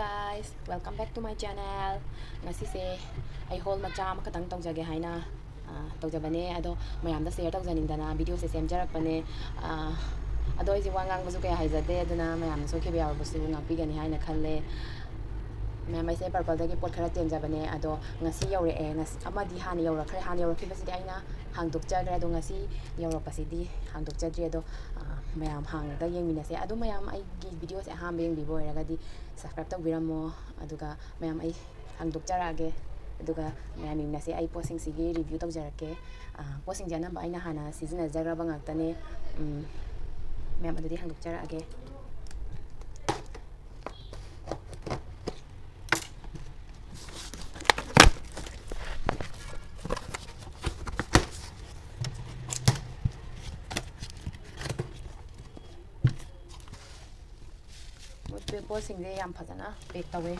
guys, welcome back to my channel. Ngasise ay haul macha ama katang tawjage haina tawjabane ado mayamda share toujaningdana video se semjakhibane ado isi ngangbasu kaya heijade aduna mayamna soikhib yaorabasu ngkpigani haina khalle mayam aise Purplle dagi pot khara tenjabane ado ngasi yauree ngasi amadi hana yaurakhre hana yaurakhibasidi aina hangdokjagre ado ngasi yaurapasidi hangdokjadri ado mayam hangaga yengminase ado mayam aigi video se aham yengbibo oiragadi subscribe tawbiramo aduga mayam ai hangdokjarage aduga mayam yengminase ai posting sigi review tawjarake posting janamba aina hana sizinajragraba ngaktane mayam adudi hangdokjarage posingde yam phajana pack tawe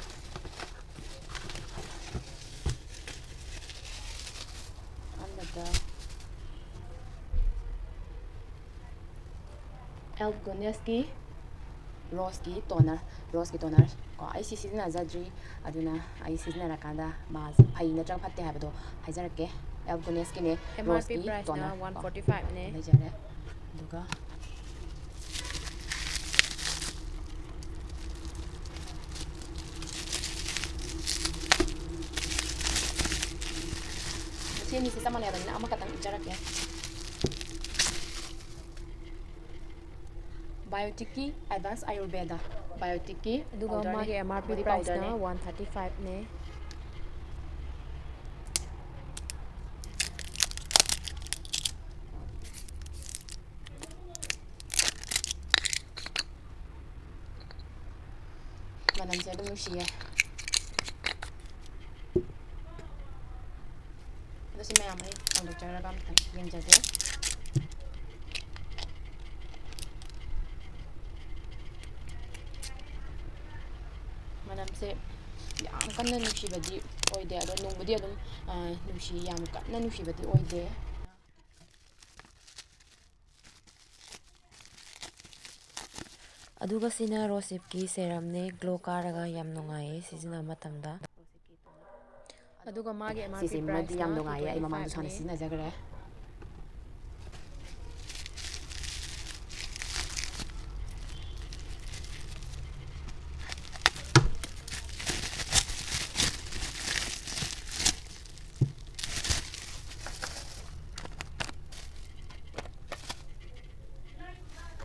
another elgoneski rose ki toner ko ai sizina jadri aduna ai sizina rakanda ma phai na trang phatte habado haijarake elgoneski ne rose ki toner 145 ne haijarake duga ini sisa mana ya ama katang jarak ya biotic advanced ayurveda biotic aduga magi MRP price na 135 ne manam se dum nusiya si mayam ay hangdokjaraga yengjage manamse yam kanna nusibadi oide ado nungbudi adum nusi yam kanna nusibadi oide aduga sina rosip ki serum ne glow karaga yam nungai sizina matamda aduga magi MRP price yam nungai ay mamang dusana sizinajagre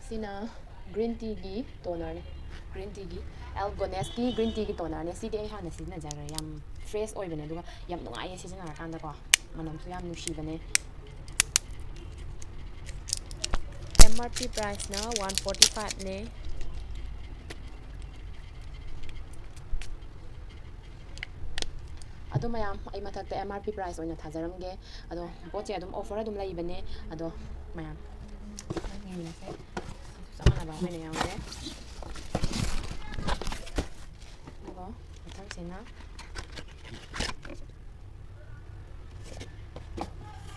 sina green tea gi toner ne green tea gi elgoneski green tea gi toner ne sidi ai hana sizinajagre yam fresh oibane aduga yam nungai sizinara ko manamsu yam nusibane MRP price na 145 ne ado mayam ai mathakta MRP price oina thajaramge ado poche adum offer adum leibane ado mayam nginase samana ba mene yawe ado mathak sena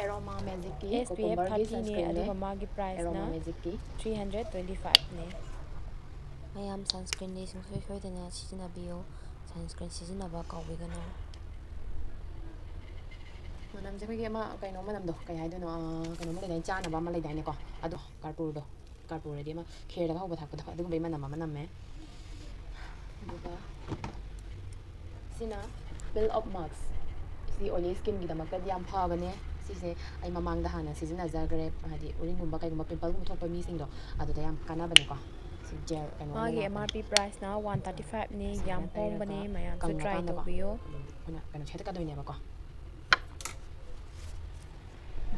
aroma magic ki SPF 30 ne aduga magi price aroma na magic ki 325 ne mayam sunscreen ne sungsoi soidana sizinabiyo sunscreen sizinaba kawbigano manam je khoi ma kaino manam do kai hai do no kaino ma dai cha na ba ma lai dai ne ko ado karpur de ma khere ga hoba thakpa adu be manam manam me duga sina build up marks si oily skin gi da makka yam pha bane si se ai mamang da hana sizina jagre hadi uring gumba kai gumba pimple gum thokpa mi sing do adu da yam kana bane ko si gel kaino magi MRP price na 135 ne yam hong bane mayam su try tobiyo ona kaino cheta ka do ne ba ko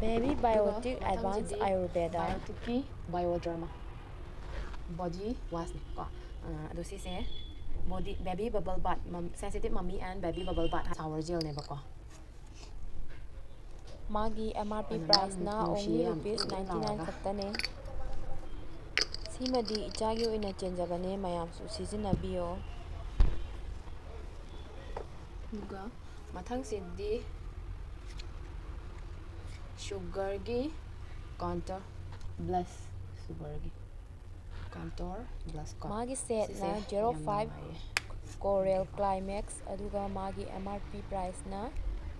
baby biotic advanced ayurveda biotic bioderma body wash ne ko ado si se body baby bubble bath sensitive mommy and baby bubble bath shower gel ne ba ko magi MRP price na only rupees 99 khaktane simadi ichagi oina chenjabane mayam su sizinabiyo duga mathang sidi sugar gi contour blush sugar gi contour blush ko magi set na 05 Coral Climax aduga magi MRP price na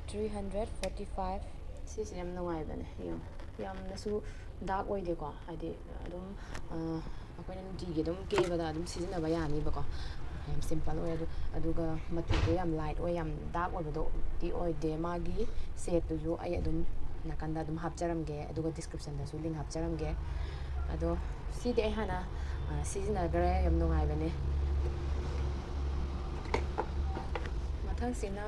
345. Sisi yam nungaibane yam nasu dark oide ko hadi adum akoina nutigi adum kebada adum sizinaba yani bako yam simple oy aduga matu yam light oy yam dark oibodo di oide magi set tuju ay adum nakanda adum hapcharamge aduga description da su link hapcharamge ado sidi ay hana sizinagare yam nungaibane mathang sina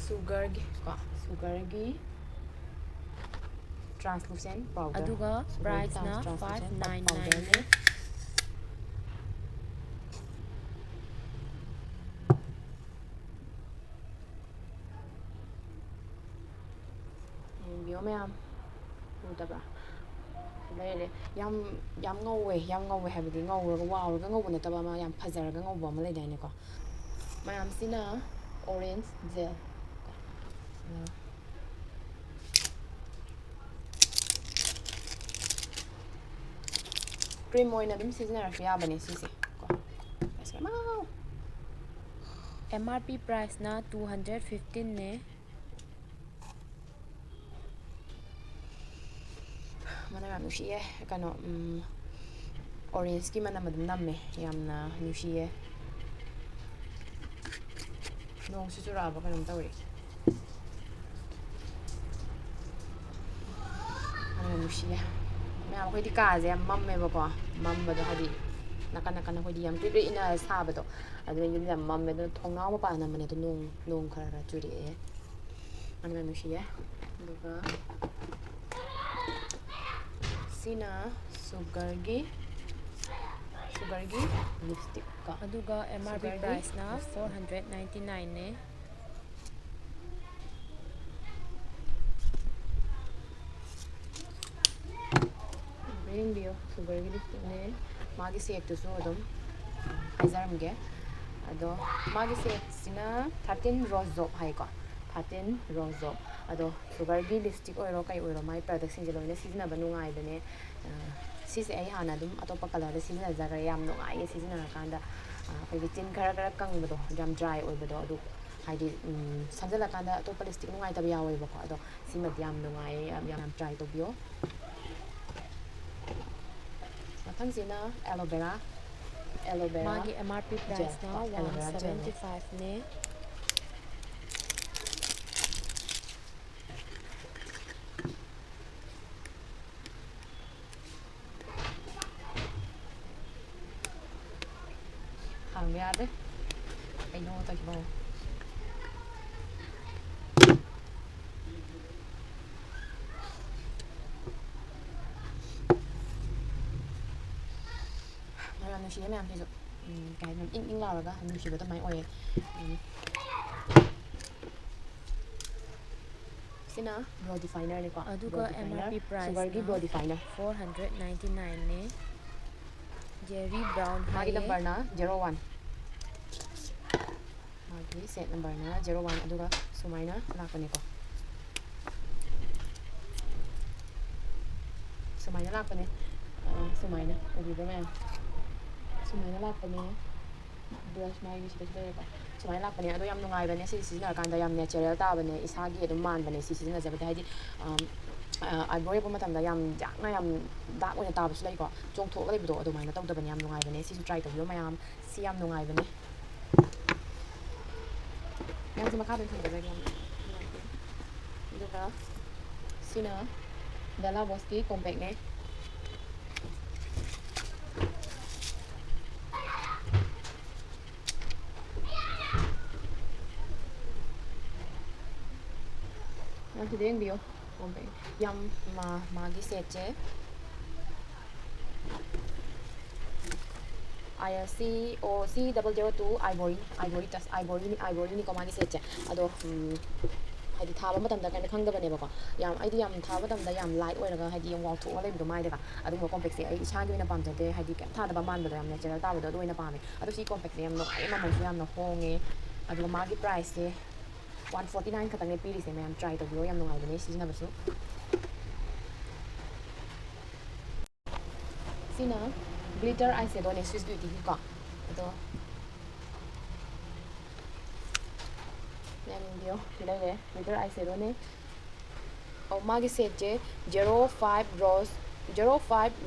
sugar gi translucent powder Aduga price na 599 ne. biyo mayam udabra lele yam ngauwe habidi ngauraga wauraga ngauba nataba ma yam phajaraga ngauba ma leidane ko mayam sina orange gel cream oina dum sizinarasu yabane sisi ko MRP price na 215 ne. mana yam nushiye kano orange ki mana madum namme yamna nushiye nong susuraba kanam tawri mana nushiye mayam khoi di kaze yam mamme bako mambado hadi nakana khoi di yam pri ina sabado adu yum yam mamme do thongaw ma pa na mane do nong khara churi e mana nushiye duga sina sugar gi lipstick ka Aduga MRP price na 499 ne. Bio sugar gi lipstick ne magi set to so adum hajaramge ado magi set sina 13 rose of hai ko 13 rose of ado sugar gi lipstick oiro kai oiro mai product sin jeloine sizina banu ngai bane sisi ai hana dum atopa color da sizina jaga yam no ngai sizina kanda kai chin khara kang bado jam dry oibado adu haidi sanjala kanda atopa lipstick no ngai tab yawe bako ado sima yam no ngai yam try to bio mathang sina aloe vera Magi MRP price na 175 ne. hangyade ay no takibo nushi mayam hejo kai nam ing lauraga nushi bata mai oye sina brow definer ne ko Aduga MRP price sugar gi brow definer 499 ne. Jerry brown magi hai number na 01 magi set number na 01 aduga sumaina lakane ko sumaina lakane sumaina ubi mayam sumaina lakane brush magi sibete ko sumaina lakane ado yam nungai bane sisi na kanda yam natural ta bane isagi adum man bane sisi na jabate haidi ivory bu matamda yam jakna yam dark oina tabasu lai ko chongtho lai bido adumaina tawdabane yam nungai bane sisu try tawbiyo mayam si yam nungai bane yang sama kabin thang da yam duga sina dala boski compact ne yang sedeng bio compact yam magi seche IRC or C002 ivory ni ko magi seche ado haidi thaba matamda kan khangdabane bako yam aidi yam thaba matamda yam light oiraga haidi yam wall thoa leibido mai daga adu mo complex ai isagi wina pamjade haidi kam thada ba manbado yam natural tabado adu wina pame adu si complex yam no ai mamon yam no honge adu magi price se 149 khatang ne piri se mayam try to bio yam no ngai bane sina basu sina glitter eyeshadow ne Swiss Beauty ko ado ma'am video lele glitter eyeshadow ne oh magi set je 05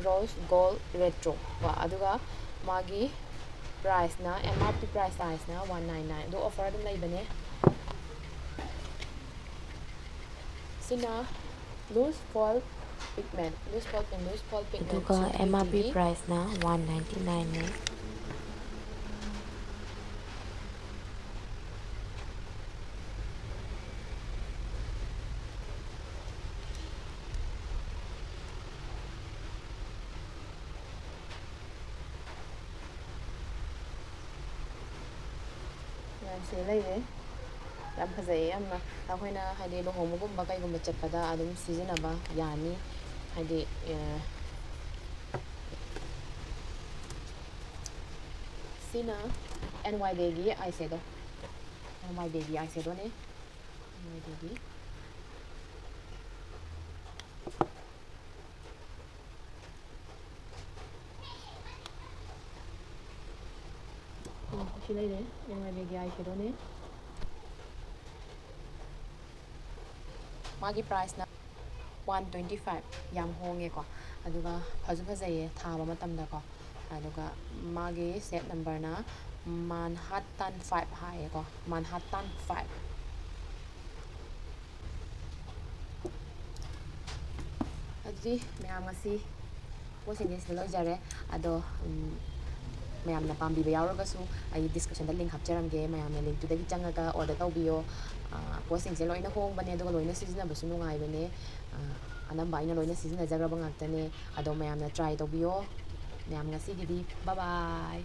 rose gold retro wa aduga magi price na MRP price size na 199 do offer adum leibane sina loose fall pigment aduga MRP price na 199 ne se leire yam phazai yamna akhoi na haide lo homugum ba kai gum chatpada adum sizinaba yani haide sina NY baby eyeshadow NY baby eyeshadow ne NY baby si leire NY baby eyeshadow ne magi price na 125 yam honge ko aduga phazu phajaye thaba matamda ko aduga magi set number na Manhattan 5 haye ko Manhattan 5 adi mayam ngasi posing is lojare ado mayamna pambiba yaorabasu ai discussion da link hapcharamge mayamna link to dagi changaga order tawbiyo posing se loina hongbane aduga loina sizinaba su nungaibane anamba ina loina sizina jagraba ngaktane ado mayamna try tawbiyo mayam ngasi gidi bye bye